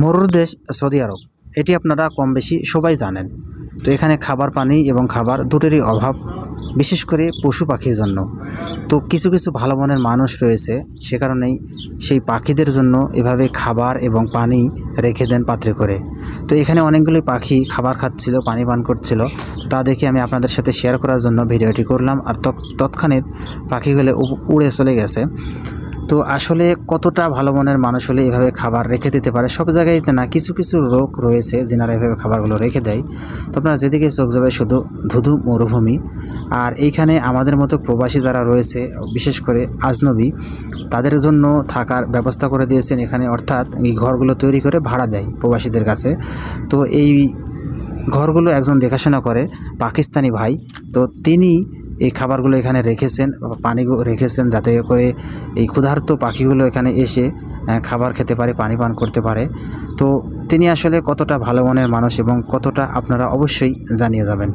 মরুর দেশ সৌদি আরব, এটি আপনারা কম বেশি সবাই জানেন। তো এখানে খাবার পানি এবং খাবার দুটোরই অভাব, বিশেষ করে পশু পাখির জন্য। তো কিছু কিছু ভালো মনের মানুষ রয়েছে, সে কারণেই সেই পাখিদের জন্য এভাবে খাবার এবং পানি রেখে দেন পাত্রে করে। তো এখানে অনেকগুলি পাখি খাবার খাচ্ছিল, পানি পান করছিল। তা দেখে আমি আপনাদের সাথে শেয়ার করার জন্য ভিডিওটি করলাম। আর তৎক্ষণাৎ পাখিগুলো উড়ে চলে গেছে। তো আসলে কতটা ভালো মনের মানুষ হলে এভাবে খাবার রেখে দিতে পারে। সব জায়গায়তে না, কিছু কিছু লোক রয়েছে যেনারা এভাবে খাবারগুলো রেখে দেয়। তো আপনারা যেদিকে চোখ যাবে শুধু ধুধু মরুভূমি। আর এইখানে আমাদের মতো প্রবাসী যারা রয়েছে, বিশেষ করে আজনবী, তাদের জন্য থাকার ব্যবস্থা করে দিয়েছেন এখানে, অর্থাৎ এই ঘরগুলো তৈরি করে ভাড়া দেয় প্রবাসীদের কাছে। তো এই ঘরগুলো একজন দেখাশোনা করে, পাকিস্তানি ভাই। তো তিনি এই খাবারগুলো এখানে রেখেছেন, পানি রেখেছেন, যাতে করে এই ক্ষুধার্ত পাখিগুলো এখানে এসে খাবার খেতে পারে, পানি পান করতে পারে। তো তিনি আসলে কতটা ভালো মনের মানুষ এবং কতটা, আপনারা অবশ্যই জানিয়ে যাবেন।